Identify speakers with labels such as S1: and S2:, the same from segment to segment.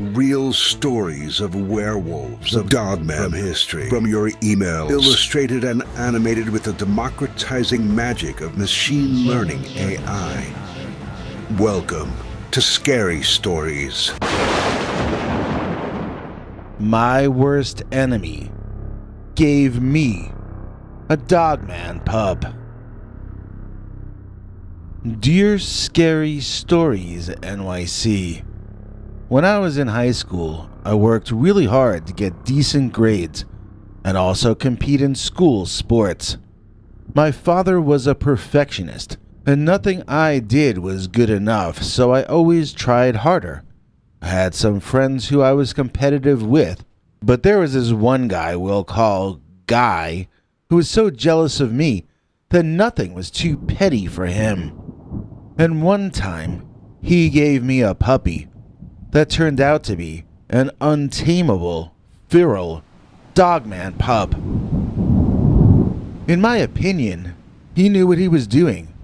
S1: Real stories of werewolves, of dogmen from history, from your emails, illustrated and animated with the democratizing magic of machine learning AI. Welcome to Scary Stories.
S2: My worst enemy gave me a dogman pup. Dear Scary Stories NYC, when I was in high school, I worked really hard to get decent grades and also compete in school sports. My father was a perfectionist, and nothing I did was good enough, so I always tried harder. I had some friends who I was competitive with, but there was this one guy we'll call Guy who was so jealous of me that nothing was too petty for him. And one time, he gave me a puppy that turned out to be an untamable, feral dogman pup. In my opinion, he knew what he was doing,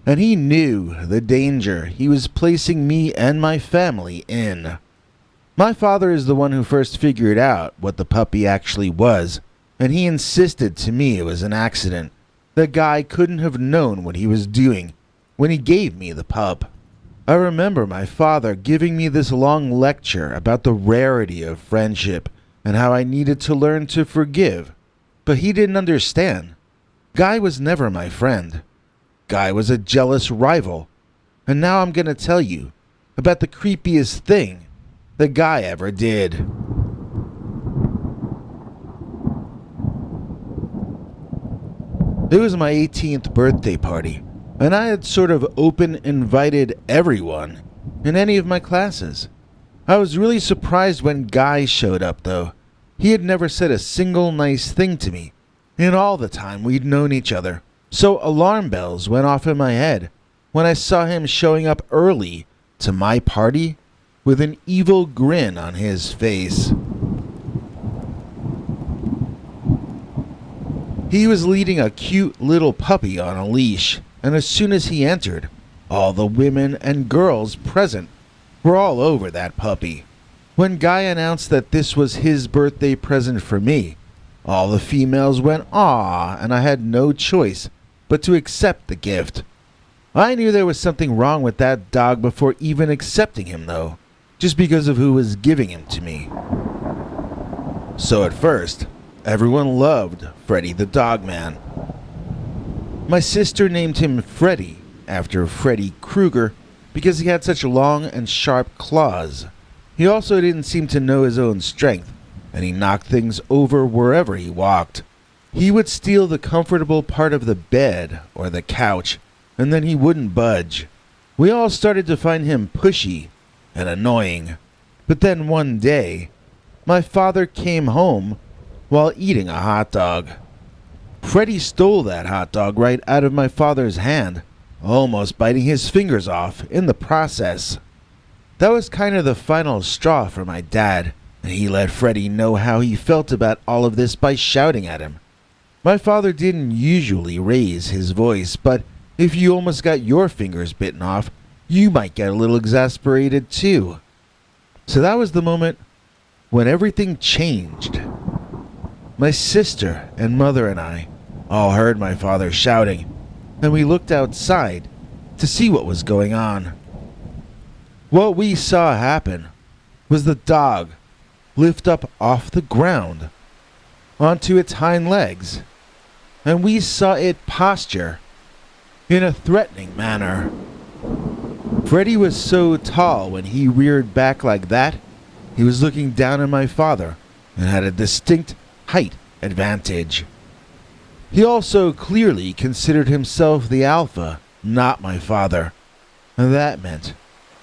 S2: and he knew the danger he was placing me and my family in. My father is the one who first figured out what the puppy actually was, and he insisted to me it was an accident. The guy couldn't have known what he was doing when he gave me the pup. I remember my father giving me this long lecture about the rarity of friendship and how I needed to learn to forgive, but he didn't understand. Guy was never my friend. Guy was a jealous rival, and now I'm gonna tell you about the creepiest thing the Guy ever did. It was my 18th birthday party, and I had sort of open invited everyone in any of my classes. I was really surprised when Guy showed up, though. He had never said a single nice thing to me in all the time we'd known each other. So alarm bells went off in my head when I saw him showing up early to my party with an evil grin on his face. He was leading a cute little puppy on a leash, and as soon as he entered, all the women and girls present were all over that puppy. When Guy announced that this was his birthday present for me, all the females went "Aw," and I had no choice but to accept the gift. I knew there was something wrong with that dog before even accepting him, though, just because of who was giving him to me. So at first, everyone loved Freddy the Dogman. My sister named him Freddy after Freddy Krueger because he had such long and sharp claws. He also didn't seem to know his own strength, and he knocked things over wherever he walked. He would steal the comfortable part of the bed or the couch, and then he wouldn't budge. We all started to find him pushy and annoying. But then one day, my father came home while eating a hot dog. Freddy stole that hot dog right out of my father's hand, almost biting his fingers off in the process. That was kind of the final straw for my dad, and he let Freddy know how he felt about all of this by shouting at him. My father didn't usually raise his voice, but if you almost got your fingers bitten off, you might get a little exasperated too. So that was the moment when everything changed. My sister and mother and I all heard my father shouting, and we looked outside to see what was going on. What we saw happen was the dog lift up off the ground onto its hind legs, and we saw it posture in a threatening manner. Freddy was so tall when he reared back like that, he was looking down at my father and had a distinct height advantage. He also clearly considered himself the alpha, not my father, and that meant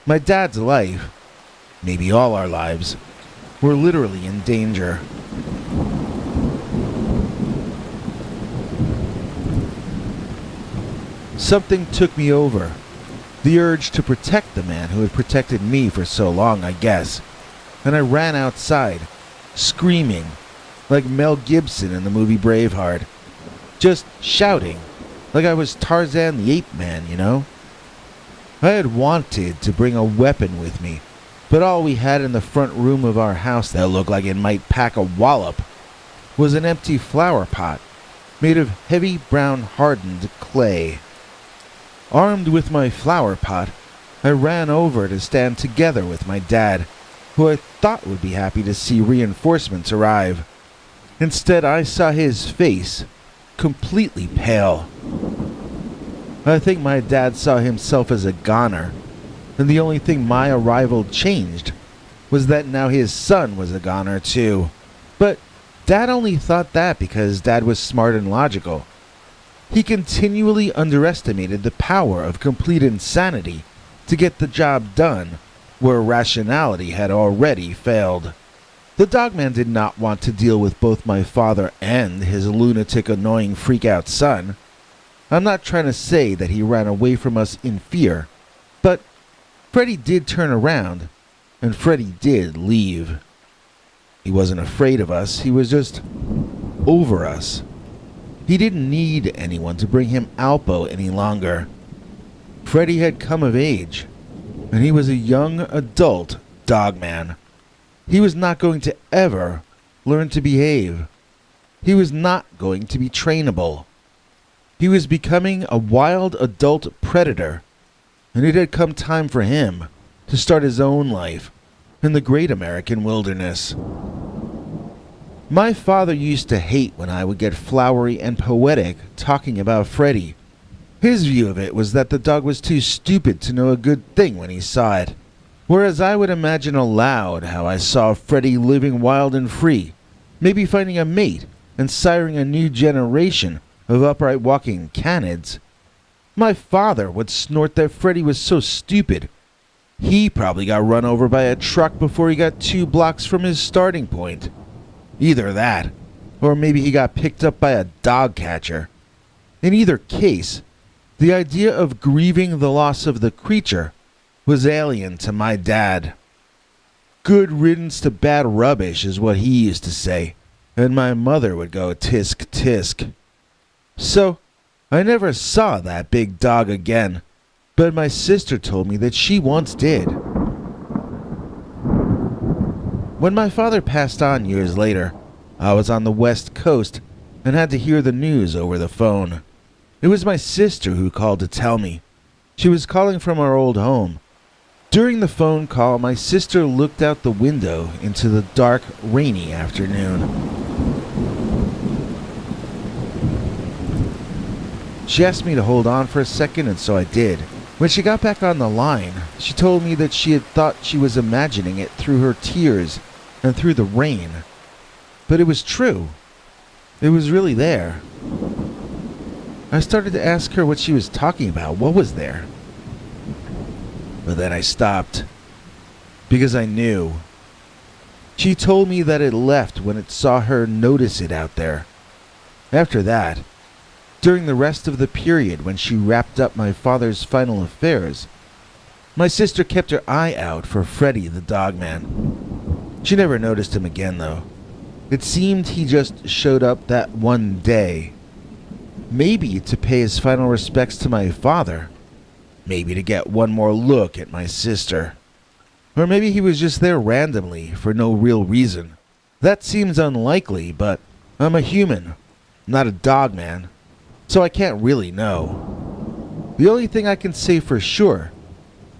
S2: my dad's life, maybe all our lives, were literally in danger. Something took me over. The urge to protect the man who had protected me for so long, I guess. And I ran outside, screaming, like Mel Gibson in the movie Braveheart. Just shouting, like I was Tarzan the Ape Man, you know? I had wanted to bring a weapon with me, But all we had in the front room of our house that looked like it might pack a wallop was an empty flower pot made of heavy brown hardened clay. Armed with my flower pot, I ran over to stand together with my dad, who I thought would be happy to see reinforcements arrive. Instead, I saw his face completely pale. I think my dad saw himself as a goner, and the only thing my arrival changed was that now his son was a goner too. But Dad only thought that because Dad was smart and logical. He continually underestimated the power of complete insanity to get the job done where rationality had already failed. The dogman did not want to deal with both my father and his lunatic, annoying freak-out son. I'm not trying to say that he ran away from us in fear, but Freddy did turn around, and Freddy did leave. He wasn't afraid of us, he was just over us. He didn't need anyone to bring him Alpo any longer. Freddy had come of age, and he was a young adult dogman. He was not going to ever learn to behave. He was not going to be trainable. He was becoming a wild adult predator, and it had come time for him to start his own life in the great American wilderness. My father used to hate when I would get flowery and poetic talking about Freddy. His view of it was that the dog was too stupid to know a good thing when he saw it, whereas I would imagine aloud how I saw Freddy living wild and free, maybe finding a mate and siring a new generation of upright walking canids. My father would snort that Freddy was so stupid. He probably got run over by a truck before he got 2 blocks from his starting point. Either that, or maybe he got picked up by a dog catcher. In either case, the idea of grieving the loss of the creature was alien to my dad. Good riddance to bad rubbish is what he used to say, and my mother would go tisk tisk. So, I never saw that big dog again, but my sister told me that she once did. When my father passed on years later, I was on the West Coast and had to hear the news over the phone. It was my sister who called to tell me. She was calling from our old home. During the phone call, my sister looked out the window into the dark, rainy afternoon. She asked me to hold on for a second, and so I did. When she got back on the line, she told me that she had thought she was imagining it through her tears and through the rain. But it was true. It was really there. I started to ask her what she was talking about. What was there? But then I stopped, because I knew. She told me that it left when it saw her notice it out there. After that, during the rest of the period when she wrapped up my father's final affairs, my sister kept her eye out for Freddy the dogman. She never noticed him again, though. It seemed he just showed up that one day. Maybe to pay his final respects to my father. Maybe to get one more look at my sister. Or maybe he was just there randomly for no real reason. That seems unlikely, but I'm a human, not a dogman, so I can't really know. The only thing I can say for sure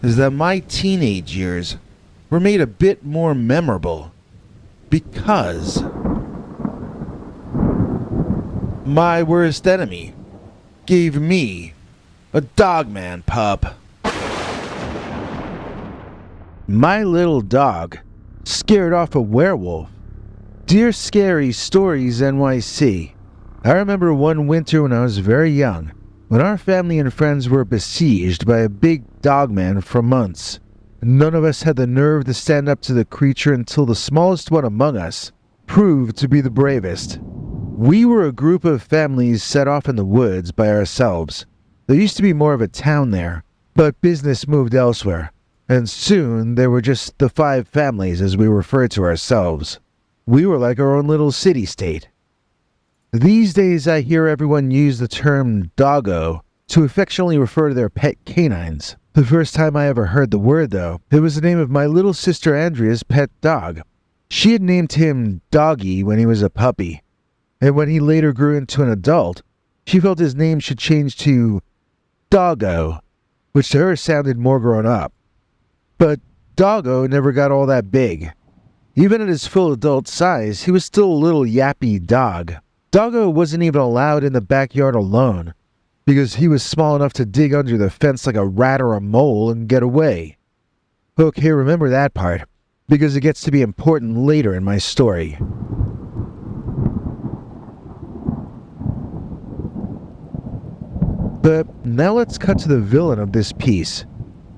S2: is that my teenage years were made a bit more memorable because my worst enemy gave me a dogman pup. My little dog scared off a werewolf. Dear Scary Stories NYC. I remember one winter when I was very young, when our family and friends were besieged by a big dogman for months. None of us had the nerve to stand up to the creature until the smallest one among us proved to be the bravest. We were a group of families set off in the woods by ourselves. There used to be more of a town there, but business moved elsewhere, and soon there were just the 5 families as we referred to ourselves. We were like our own little city-state. These days I hear everyone use the term doggo to affectionately refer to their pet canines. The first time I ever heard the word, though, it was the name of my little sister Andrea's pet dog. She had named him Doggy when he was a puppy, and when he later grew into an adult, she felt his name should change to Doggo, which to her sounded more grown up. But Doggo never got all that big. Even at his full adult size, he was still a little yappy dog. Doggo wasn't even allowed in the backyard alone, because he was small enough to dig under the fence like a rat or a mole and get away. Okay, remember that part, because it gets to be important later in my story. But now let's cut to the villain of this piece,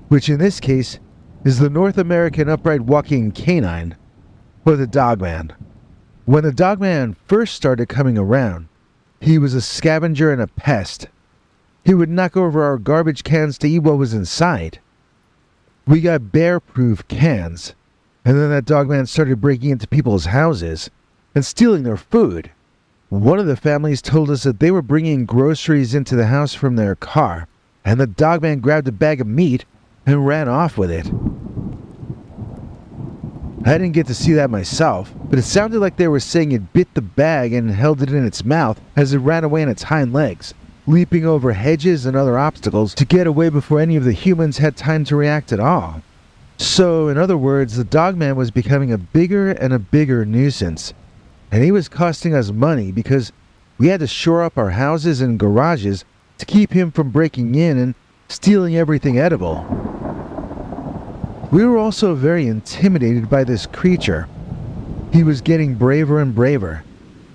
S2: which in this case is the North American upright walking canine, or the dogman. When the dogman first started coming around, he was a scavenger and a pest. He would knock over our garbage cans to eat what was inside. We got bear-proof cans, and then that dogman started breaking into people's houses and stealing their food. One of the families told us that they were bringing groceries into the house from their car, and the dogman grabbed a bag of meat and ran off with it. I didn't get to see that myself, but it sounded like they were saying it bit the bag and held it in its mouth as it ran away on its hind legs, leaping over hedges and other obstacles to get away before any of the humans had time to react at all. So, in other words, the dogman was becoming a bigger and a bigger nuisance, and he was costing us money because we had to shore up our houses and garages to keep him from breaking in and stealing everything edible. We were also very intimidated by this creature. He was getting braver and braver,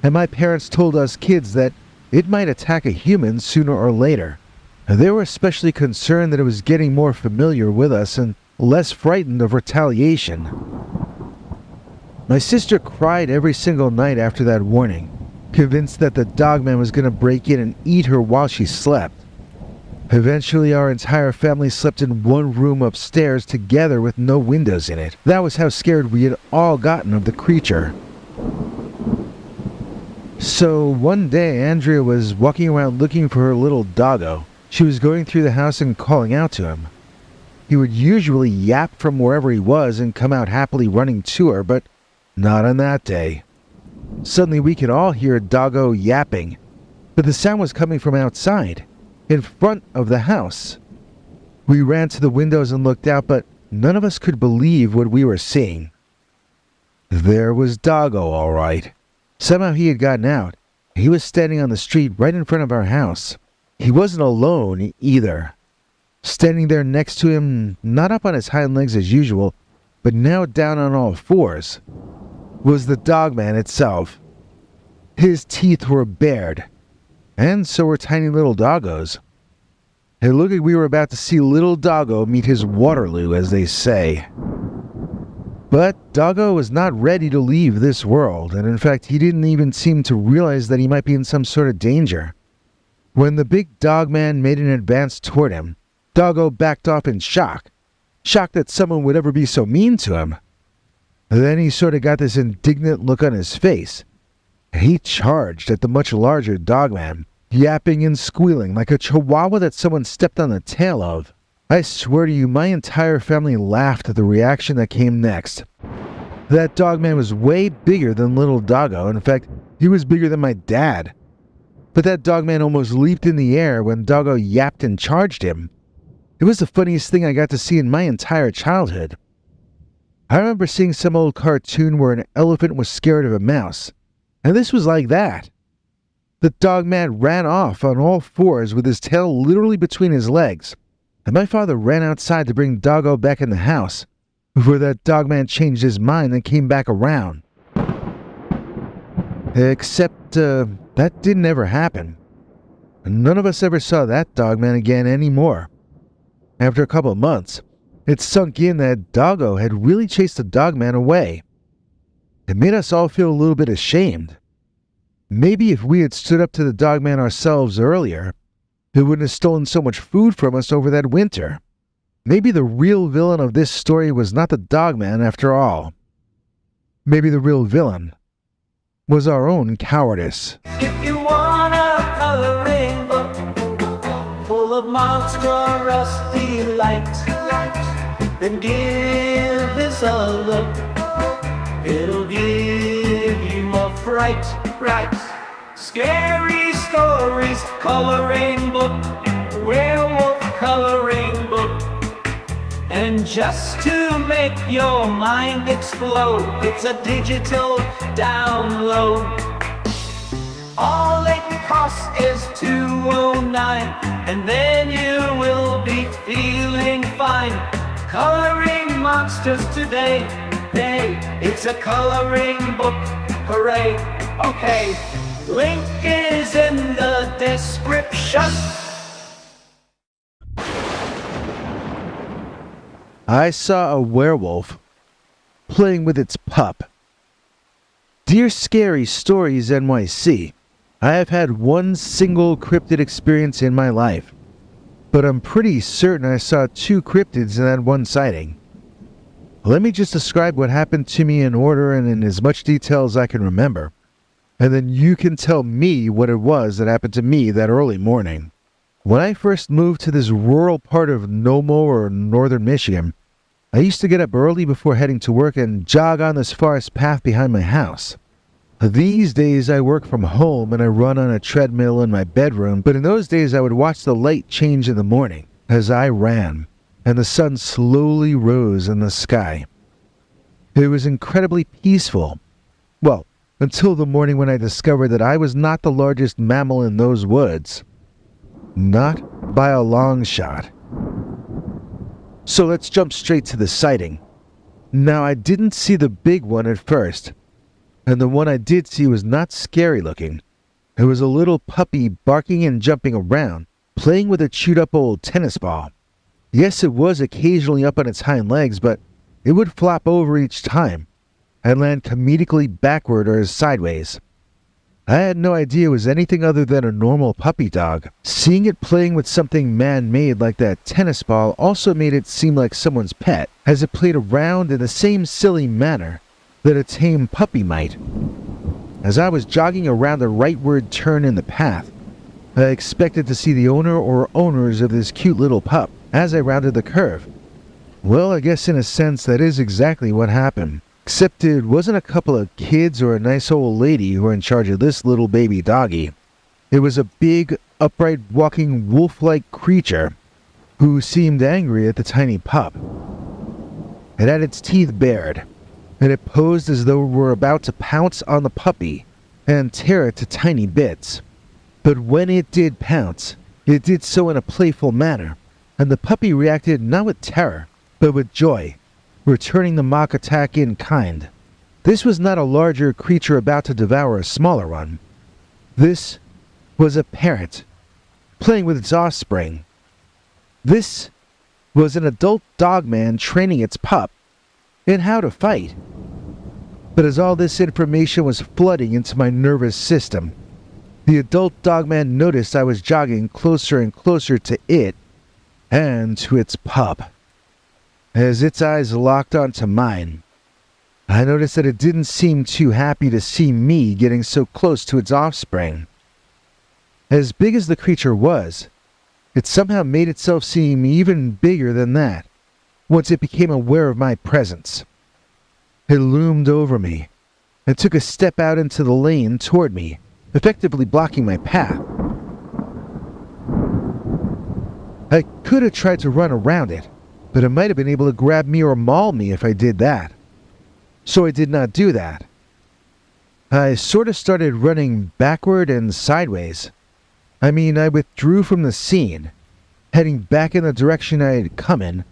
S2: and my parents told us kids that it might attack a human sooner or later. They were especially concerned that it was getting more familiar with us and less frightened of retaliation. My sister cried every single night after that warning, convinced that the dogman was going to break in and eat her while she slept. Eventually, our entire family slept in one room upstairs together with no windows in it. That was how scared we had all gotten of the creature. So one day, Andrea was walking around looking for her little doggo. She was going through the house and calling out to him. He would usually yap from wherever he was and come out happily running to her, but not on that day. Suddenly we could all hear doggo yapping, but the sound was coming from outside, in front of the house. We ran to the windows and looked out, but none of us could believe what we were seeing. There was Doggo, all right. Somehow he had gotten out. He was standing on the street right in front of our house. He wasn't alone either. Standing there next to him, not up on his hind legs as usual, but now down on all fours, was the dogman itself. His teeth were bared, and so were tiny little doggos. It looked like we were about to see little Doggo meet his Waterloo, as they say. But Doggo was not ready to leave this world, and in fact he didn't even seem to realize that he might be in some sort of danger. When the big dogman made an advance toward him, Doggo backed off in shock that someone would ever be so mean to him. Then he sort of got this indignant look on his face. He charged at the much larger dogman, yapping and squealing like a chihuahua that someone stepped on the tail of. I swear to you, my entire family laughed at the reaction that came next. That dogman was way bigger than little Doggo. In fact, he was bigger than my dad. But that dogman almost leaped in the air when Doggo yapped and charged him. It was the funniest thing I got to see in my entire childhood. I remember seeing some old cartoon where an elephant was scared of a mouse, and this was like that. The dogman ran off on all fours with his tail literally between his legs, and my father ran outside to bring Doggo back in the house, before that dogman changed his mind and came back around. Except, that didn't ever happen. None of us ever saw that dogman again anymore. After a couple of months, it sunk in that Doggo had really chased the dogman away. It made us all feel a little bit ashamed. Maybe if we had stood up to the dogman ourselves earlier, it wouldn't have stolen so much food from us over that winter. Maybe the real villain of this story was not the dogman after all. Maybe the real villain was our own cowardice.
S3: If you want a coloring book full of monstrosity light, then give this a look. It'll give you more fright, right? Scary stories, coloring book, werewolf coloring book. And just to make your mind explode, it's a digital download. All it costs is $209, and then you will be feeling fine. Coloring monsters today, hey, it's a coloring book, hooray. Okay, link is in the description.
S2: I saw a werewolf playing with its pup. Dear Scary Stories NYC, I have had one single cryptid experience in my life, but I'm pretty certain I saw 2 cryptids in that one sighting. Let me just describe what happened to me in order and in as much detail as I can remember, and then you can tell me what it was that happened to me that early morning. When I first moved to this rural part of Nomo or northern Michigan, I used to get up early before heading to work and jog on this forest path behind my house. These days I work from home and I run on a treadmill in my bedroom, but in those days I would watch the light change in the morning as I ran, and the sun slowly rose in the sky. It was incredibly peaceful. Well, until the morning when I discovered that I was not the largest mammal in those woods. Not by a long shot. So let's jump straight to the sighting. Now, I didn't see the big one at first, and the one I did see was not scary looking. It was a little puppy barking and jumping around, playing with a chewed up old tennis ball. Yes, it was occasionally up on its hind legs, but it would flop over each time and land comedically backward or sideways. I had no idea it was anything other than a normal puppy dog. Seeing it playing with something man-made like that tennis ball also made it seem like someone's pet, as it played around in the same silly manner that a tame puppy might. As I was jogging around the rightward turn in the path, I expected to see the owner or owners of this cute little pup as I rounded the curve. Well, I guess in a sense that is exactly what happened. Except it wasn't a couple of kids or a nice old lady who were in charge of this little baby doggy. It was a big, upright, walking wolf-like creature who seemed angry at the tiny pup. It had its teeth bared, and it posed as though it were about to pounce on the puppy and tear it to tiny bits. But when it did pounce, it did so in a playful manner, and the puppy reacted not with terror, but with joy, returning the mock attack in kind. This was not a larger creature about to devour a smaller one. This was a parent, playing with its offspring. This was an adult dogman training its pup in how to fight. But as all this information was flooding into my nervous system, the adult dogman noticed I was jogging closer and closer to it and to its pup. As its eyes locked onto mine, I noticed that it didn't seem too happy to see me getting so close to its offspring. As big as the creature was, it somehow made itself seem even bigger than that once it became aware of my presence. It loomed over me and took a step out into the lane toward me, effectively blocking my path. I could have tried to run around it, but it might have been able to grab me or maul me if I did that. So I did not do that. I sort of started running backward and sideways. I withdrew from the scene, heading back in the direction I had come in,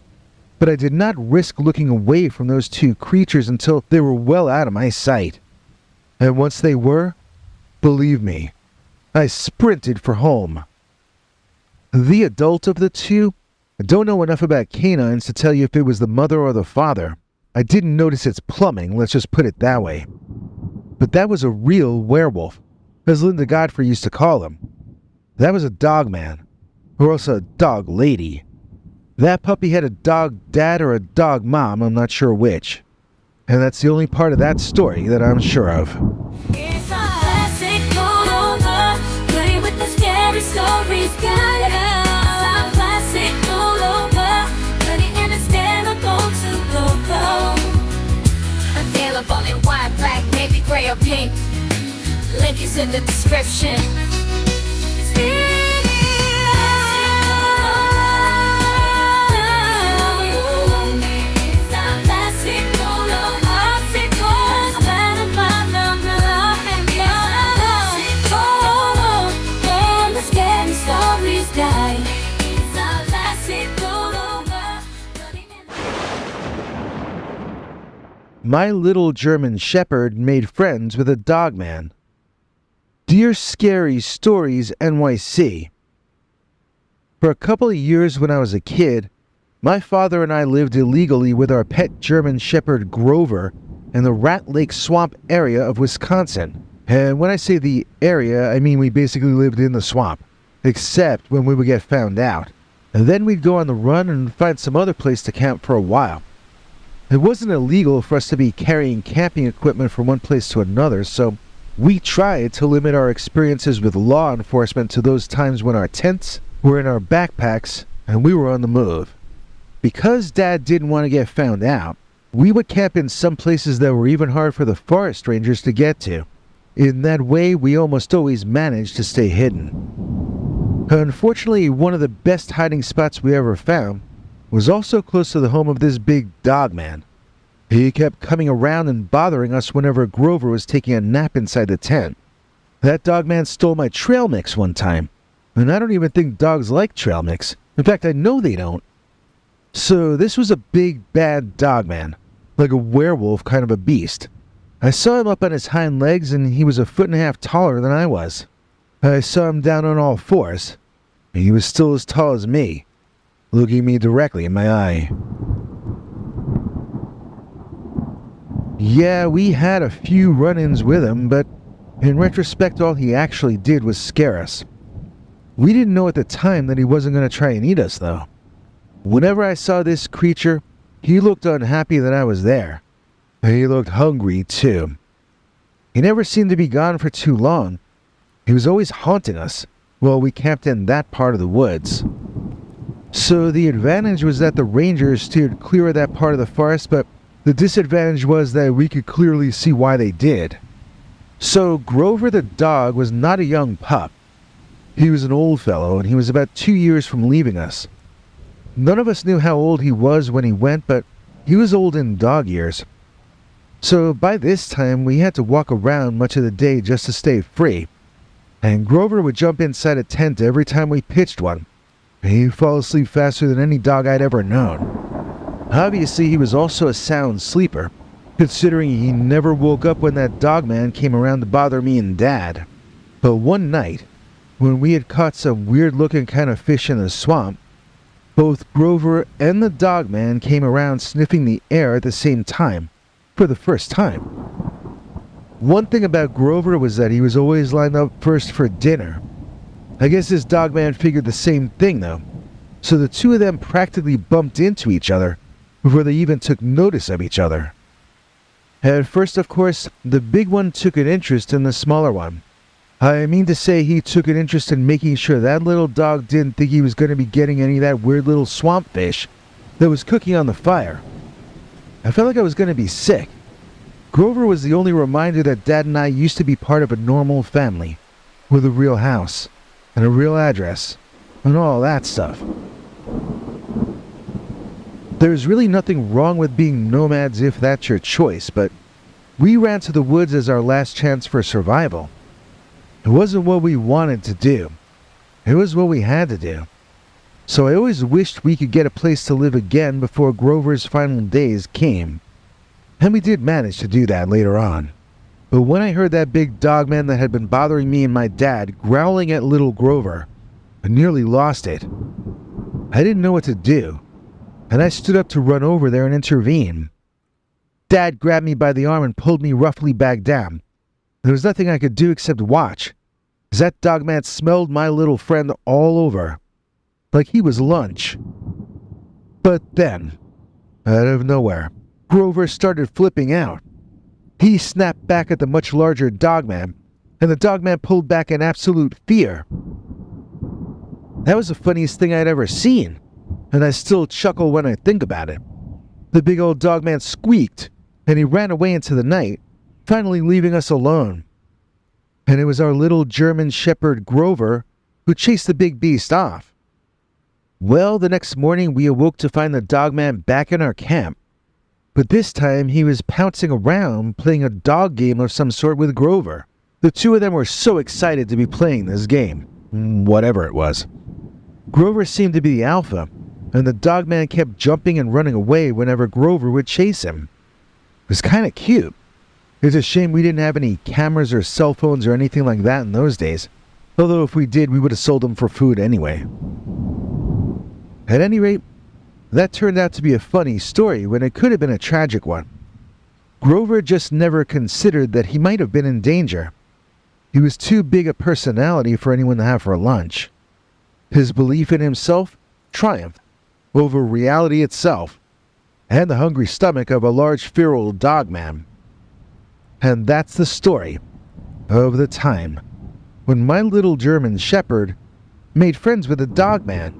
S2: but I did not risk looking away from those two creatures until they were well out of my sight. And once they were, believe me, I sprinted for home. The adult of the two, I don't know enough about canines to tell you if it was the mother or the father. I didn't notice its plumbing, let's just put it that way. But that was a real werewolf, as Linda Godfrey used to call him. That was a dogman, or else a dog lady. That puppy had a dog dad or a dog mom, I'm not sure which. And that's the only part of that story that I'm sure of.
S4: It's a classic pullover, play with the scary stories, got it. It's a classic pullover, white, black, navy, gray, or pink. Link is in the description.
S2: My little German shepherd made friends with a dogman. Dear Scary Stories NYC. For a couple of years when I was a kid, my father and I lived illegally with our pet German shepherd Grover in the Rat Lake Swamp area of Wisconsin. And when I say the area, I mean we basically lived in the swamp, except when we would get found out. And then we'd go on the run and find some other place to camp for a while. It wasn't illegal for us to be carrying camping equipment from one place to another, so we tried to limit our experiences with law enforcement to those times when our tents were in our backpacks and we were on the move. Because Dad didn't want to get found out, we would camp in some places that were even hard for the forest rangers to get to. In that way, we almost always managed to stay hidden. Unfortunately, one of the best hiding spots we ever found was also close to the home of this big dogman. He kept coming around and bothering us whenever Grover was taking a nap inside the tent. That dogman stole my trail mix one time, and I don't even think dogs like trail mix. In fact, I know they don't. So this was a big, bad dogman, like a werewolf kind of a beast. I saw him up on his hind legs, and he was 1.5 feet taller than I was. I saw him down on all fours, and he was still as tall as me, looking me directly in my eye. Yeah, we had a few run-ins with him, but in retrospect, all he actually did was scare us. We didn't know at the time that he wasn't going to try and eat us, though. Whenever I saw this creature, he looked unhappy that I was there. He looked hungry, too. He never seemed to be gone for too long. He was always haunting us while we camped in that part of the woods. So the advantage was that the rangers steered clear of that part of the forest, but the disadvantage was that we could clearly see why they did. So Grover the dog was not a young pup. He was an old fellow, and he was about 2 years from leaving us. None of us knew how old he was when he went, but he was old in dog years. So by this time, we had to walk around much of the day just to stay free. And Grover would jump inside a tent every time we pitched one. He'd fall asleep faster than any dog I'd ever known. Obviously, he was also a sound sleeper, considering he never woke up when that dogman came around to bother me and Dad. But one night, when we had caught some weird-looking kind of fish in the swamp, both Grover and the dogman came around sniffing the air at the same time, for the first time. One thing about Grover was that he was always lined up first for dinner. I guess this dogman figured the same thing, though, so the two of them practically bumped into each other before they even took notice of each other. At first, of course, the big one took an interest in the smaller one. I mean to say he took an interest in making sure that little dog didn't think he was going to be getting any of that weird little swamp fish that was cooking on the fire. I felt like I was going to be sick. Grover was the only reminder that Dad and I used to be part of a normal family, with a real house, and a real address, and all that stuff. There's really nothing wrong with being nomads if that's your choice, but we ran to the woods as our last chance for survival. It wasn't what we wanted to do. It was what we had to do. So I always wished we could get a place to live again before Grover's final days came. And we did manage to do that later on. But when I heard that big dogman that had been bothering me and my dad growling at little Grover, I nearly lost it. I didn't know what to do, and I stood up to run over there and intervene. Dad grabbed me by the arm and pulled me roughly back down. There was nothing I could do except watch, as that dogman smelled my little friend all over, like he was lunch. But then, out of nowhere, Grover started flipping out. He snapped back at the much larger dogman, and the dogman pulled back in absolute fear. That was the funniest thing I'd ever seen, and I still chuckle when I think about it. The big old dogman squeaked, and he ran away into the night, finally leaving us alone. And it was our little German shepherd Grover who chased the big beast off. Well, the next morning we awoke to find the dogman back in our camp. But this time he was pouncing around playing a dog game of some sort with Grover. The two of them were so excited to be playing this game, whatever it was. Grover seemed to be the alpha, and the dogman kept jumping and running away whenever Grover would chase him. It was kind of cute. It's a shame we didn't have any cameras or cell phones or anything like that in those days, although if we did, we would have sold them for food anyway. At any rate, that turned out to be a funny story when it could have been a tragic one. Grover just never considered that he might have been in danger. He was too big a personality for anyone to have for lunch. His belief in himself triumphed over reality itself and the hungry stomach of a large feral dogman. And that's the story of the time when my little German shepherd made friends with a dogman.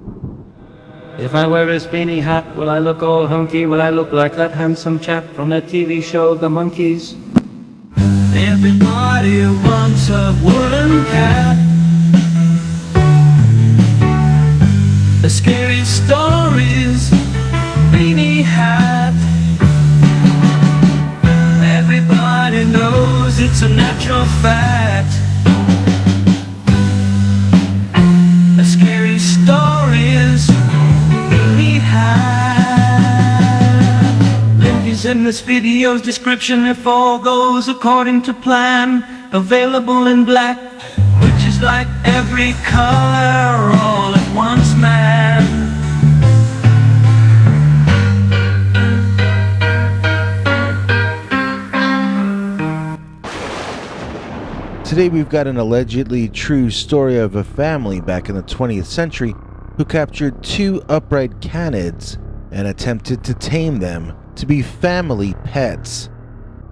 S3: If I wear a spinny hat, will I look all hunky? Will I look like that handsome chap from that TV show, The Monkees? Everybody wants a woolen cat. The scary stories, beanie hat. Everybody knows it's a natural fact. The scary stories, beanie hat. Link is in this video's description if all goes according to plan. Available in black, which is like every color all at once, man.
S2: Today we've got an allegedly true story of a family back in the 20th century who captured two upright canids and attempted to tame them to be family pets.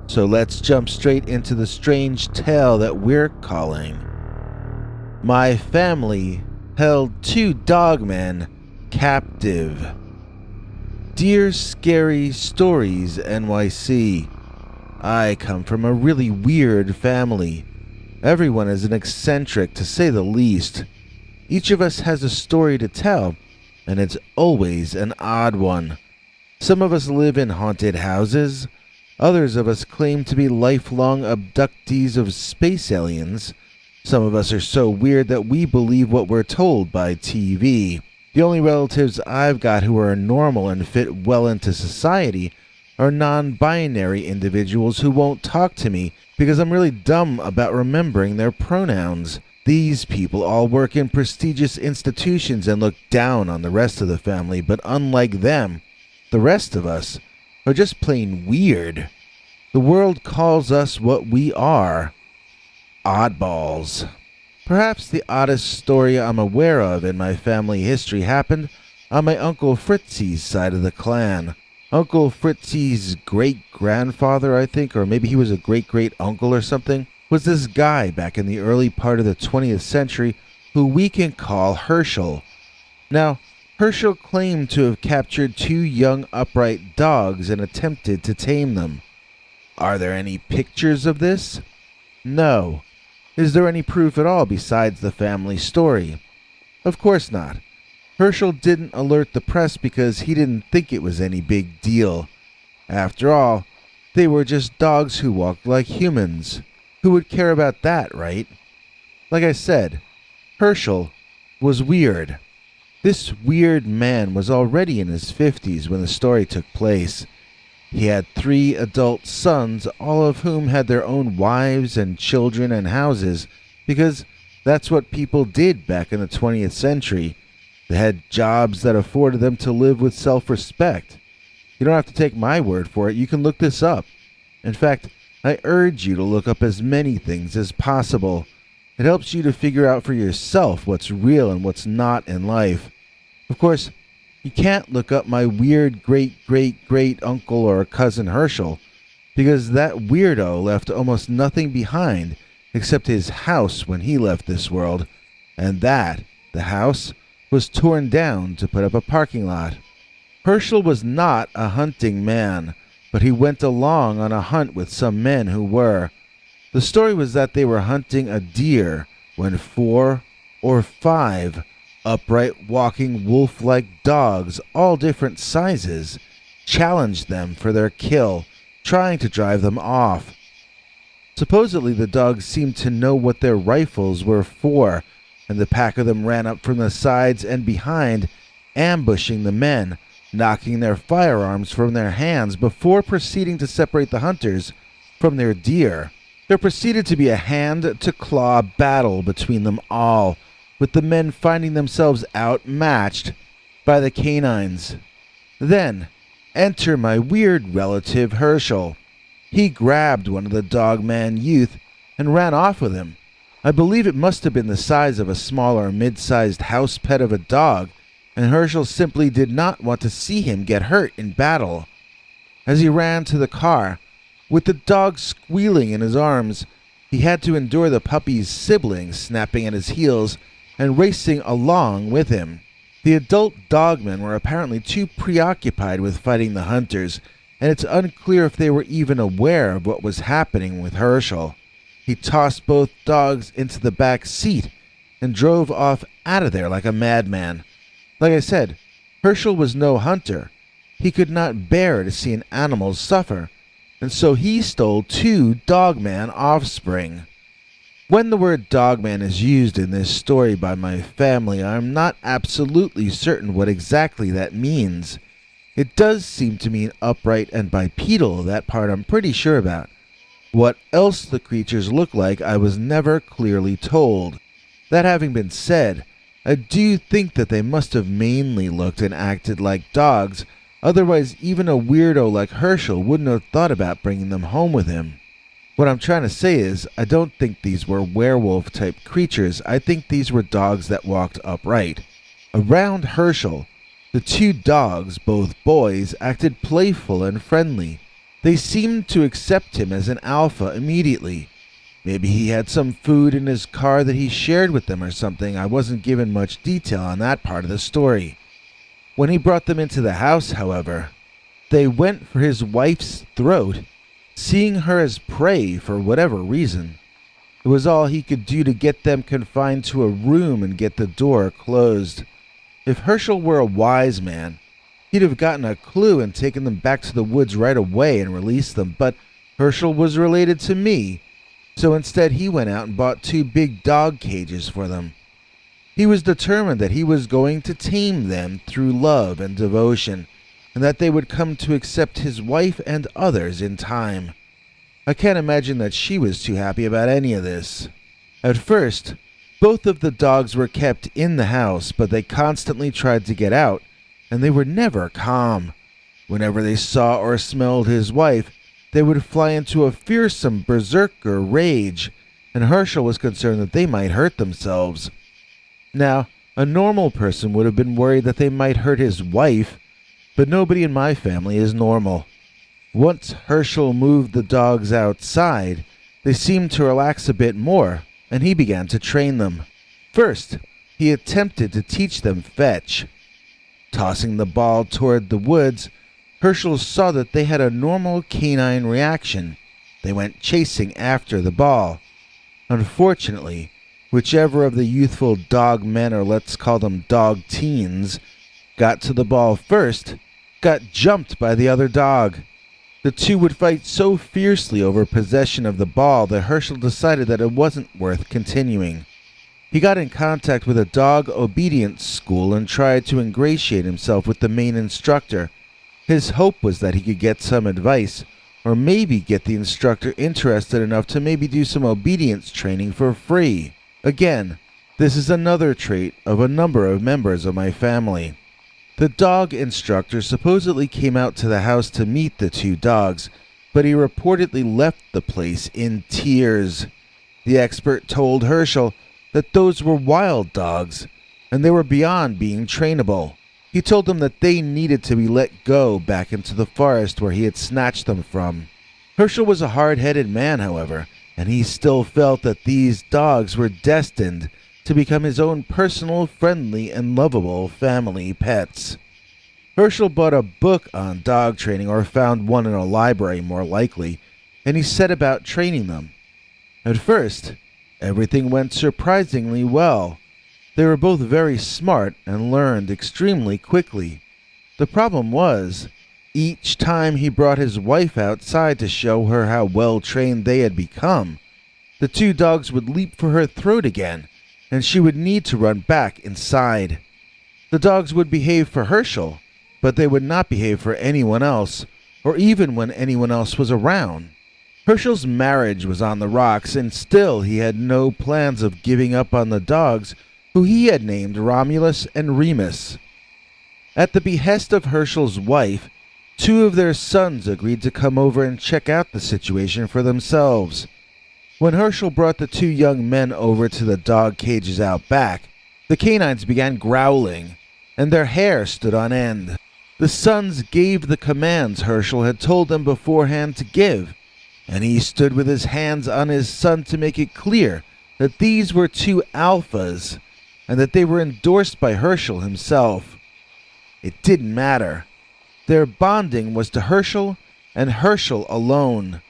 S2: So let's jump straight into the strange tale that we're calling My Family Held Two Dogmen Captive. Dear Scary Stories NYC, I come from a really weird family. Everyone is an eccentric, to say the least. Each of us has a story to tell, and it's always an odd one. Some of us live in haunted houses. Others of us claim to be lifelong abductees of space aliens. Some of us are so weird that we believe what we're told by TV. The only relatives I've got who are normal and fit well into society are non-binary individuals who won't talk to me because I'm really dumb about remembering their pronouns. These people all work in prestigious institutions and look down on the rest of the family, but unlike them, the rest of us are just plain weird. The world calls us what we are: oddballs. Perhaps the oddest story I'm aware of in my family history happened on my Uncle Fritzy's side of the clan. Uncle Fritzy's great-grandfather, I think, or maybe he was a great-great-uncle or something, was this guy back in the early part of the 20th century who we can call Herschel. Now, Herschel claimed to have captured two young upright dogs and attempted to tame them. Are there any pictures of this? No. Is there any proof at all besides the family story? Of course not. Herschel didn't alert the press because he didn't think it was any big deal. After all, they were just dogs who walked like humans. Who would care about that, right? Like I said, Herschel was weird. This weird man was already in his 50s when the story took place. He had 3 adult sons, all of whom had their own wives and children and houses, because that's what people did back in the 20th century. They had jobs that afforded them to live with self-respect. You don't have to take my word for it. You can look this up. In fact, I urge you to look up as many things as possible. It helps you to figure out for yourself what's real and what's not in life. Of course, you can't look up my weird great-great-great-uncle or cousin Herschel, because that weirdo left almost nothing behind except his house when he left this world, and that, the house, was torn down to put up a parking lot. Herschel was not a hunting man. but he went along on a hunt with some men who were. The story was that they were hunting a deer when 4 or 5 upright walking wolf-like dogs, all different sizes, challenged them for their kill, trying to drive them off. Supposedly the dogs seemed to know what their rifles were for, and the pack of them ran up from the sides and behind, ambushing the men, knocking their firearms from their hands before proceeding to separate the hunters from their deer. There proceeded to be a hand-to-claw battle between them all, with the men finding themselves outmatched by the canines. Then, enter my weird relative Herschel. He grabbed one of the dogman youth and ran off with him. I believe it must have been the size of a smaller mid-sized house pet of a dog, and Herschel simply did not want to see him get hurt in battle. As he ran to the car, with the dog squealing in his arms, he had to endure the puppy's siblings snapping at his heels and racing along with him. The adult dogmen were apparently too preoccupied with fighting the hunters, and it's unclear if they were even aware of what was happening with Herschel. He tossed both dogs into the back seat and drove off out of there like a madman. Like I said, Herschel was no hunter. He could not bear to see an animal suffer, and so he stole 2 dogman offspring. When the word dogman is used in this story by my family, I am not absolutely certain what exactly that means. It does seem to mean upright and bipedal, that part I'm pretty sure about. What else the creatures look like I was never clearly told. That having been said, I do think that they must have mainly looked and acted like dogs, otherwise even a weirdo like Herschel wouldn't have thought about bringing them home with him. What I'm trying to say is, I don't think these were werewolf-type creatures. I think these were dogs that walked upright. Around Herschel, the 2 dogs, both boys, acted playful and friendly. They seemed to accept him as an alpha immediately. Maybe he had some food in his car that he shared with them or something. I wasn't given much detail on that part of the story. When he brought them into the house, however, they went for his wife's throat, seeing her as prey for whatever reason. It was all he could do to get them confined to a room and get the door closed. If Herschel were a wise man, he'd have gotten a clue and taken them back to the woods right away and released them, but Herschel was related to me, so instead he went out and bought 2 big dog cages for them. He was determined that he was going to tame them through love and devotion, and that they would come to accept his wife and others in time. I can't imagine that she was too happy about any of this. At first, both of the dogs were kept in the house, but they constantly tried to get out, and they were never calm. Whenever they saw or smelled his wife, they would fly into a fearsome berserker rage, and Herschel was concerned that they might hurt themselves. Now, a normal person would have been worried that they might hurt his wife, but nobody in my family is normal. Once Herschel moved the dogs outside, they seemed to relax a bit more, and he began to train them. First, he attempted to teach them fetch. Tossing the ball toward the woods, Herschel saw that they had a normal canine reaction. They went chasing after the ball. Unfortunately, whichever of the youthful dog men, or let's call them dog teens, got to the ball first, got jumped by the other dog. The 2 would fight so fiercely over possession of the ball that Herschel decided that it wasn't worth continuing. He got in contact with a dog obedience school and tried to ingratiate himself with the main instructor. His hope was that he could get some advice, or maybe get the instructor interested enough to maybe do some obedience training for free. Again, this is another trait of a number of members of my family. The dog instructor supposedly came out to the house to meet the 2 dogs, but he reportedly left the place in tears. The expert told Herschel that those were wild dogs, and they were beyond being trainable. He told them that they needed to be let go back into the forest where he had snatched them from. Herschel was a hard-headed man, however, and he still felt that these dogs were destined to become his own personal, friendly, and lovable family pets. Herschel bought a book on dog training, or found one in a library more likely, and he set about training them. At first, everything went surprisingly well. They were both very smart and learned extremely quickly. The problem was, each time he brought his wife outside to show her how well trained they had become, the two dogs would leap for her throat again, and she would need to run back inside. The dogs would behave for Herschel, but they would not behave for anyone else, or even when anyone else was around. Herschel's marriage was on the rocks, and still he had no plans of giving up on the dogs, who he had named Romulus and Remus. At the behest of Herschel's wife, two of their sons agreed to come over and check out the situation for themselves. When Herschel brought the two young men over to the dog cages out back, the canines began growling, and their hair stood on end. The sons gave the commands Herschel had told them beforehand to give, and he stood with his hands on his son to make it clear that these were two alphas, and that they were endorsed by Herschel himself. It didn't matter. Their bonding was to Herschel and Herschel alone.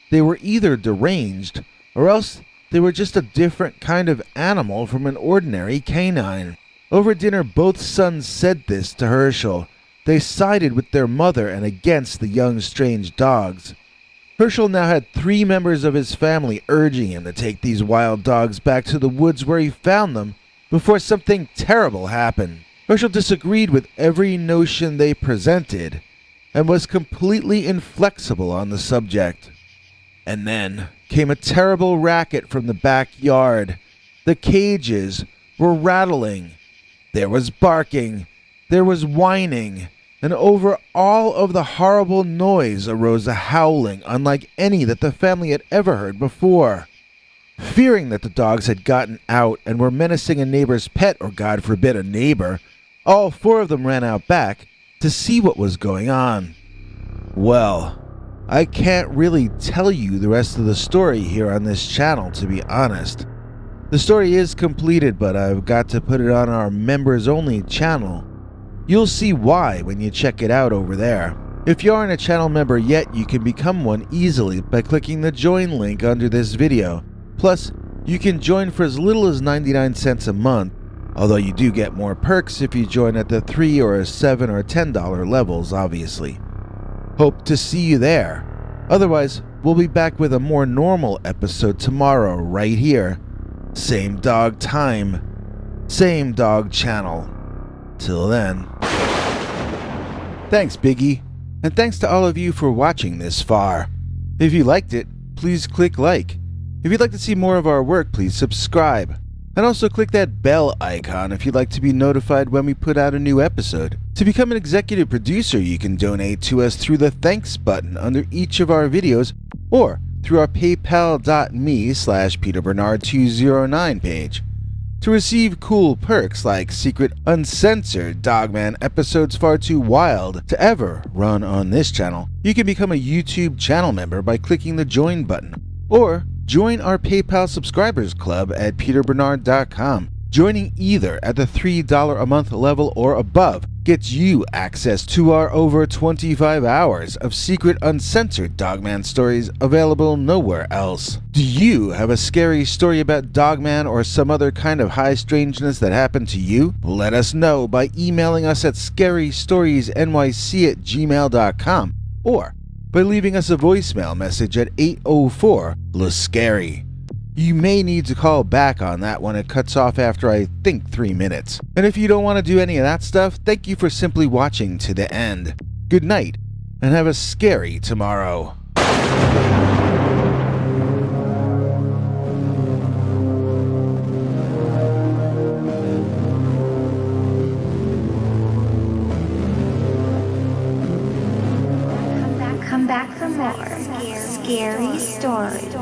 S2: They were either deranged, or else they were just a different kind of animal from an ordinary canine. Over dinner, both sons said this to Herschel. They sided with their mother and against the young strange dogs. Herschel now had 3 members of his family urging him to take these wild dogs back to the woods where he found them before something terrible happened. Herschel disagreed with every notion they presented and was completely inflexible on the subject. And then came a terrible racket from the backyard. The cages were rattling. There was barking. There was whining. And over all of the horrible noise arose a howling unlike any that the family had ever heard before. Fearing that the dogs had gotten out and were menacing a neighbor's pet, or God forbid a neighbor, all 4 of them ran out back to see what was going on. Well, I can't really tell you the rest of the story here on this channel, to be honest. The story is completed, but I've got to put it on our members-only channel. You'll see why when you check it out over there. If you aren't a channel member yet, you can become one easily by clicking the join link under this video. Plus, you can join for as little as 99 cents a month, although you do get more perks if you join at the $3 or $7 or $10 levels, obviously. Hope to see you there. Otherwise, we'll be back with a more normal episode tomorrow right here. Same dog time, same dog channel. Till then. Thanks, Biggie, and thanks to all of you for watching this far. If you liked it, please click like. If you'd like to see more of our work, please subscribe. And also click that bell icon if you'd like to be notified when we put out a new episode. To become an executive producer, you can donate to us through the thanks button under each of our videos, or through our paypal.me/PeterBernard209 page. To receive cool perks like secret uncensored Dogman episodes far too wild to ever run on this channel, you can become a YouTube channel member by clicking the join button, or join our PayPal subscribers club at peterbernard.com. Joining either at the $3 a month level or above gets you access to our over 25 hours of secret uncensored Dogman stories available nowhere else. Do you have a scary story about Dogman or some other kind of high strangeness that happened to you? Let us know by emailing us at scarystoriesnyc@gmail.com, or by leaving us a voicemail message at 804-LA-SCARY. You may need to call back on that one. It cuts off after, I think, 3 minutes. And if you don't want to do any of that stuff, thank you for simply watching to the end. Good night, and have a scary tomorrow.
S5: Come back for more scary stories.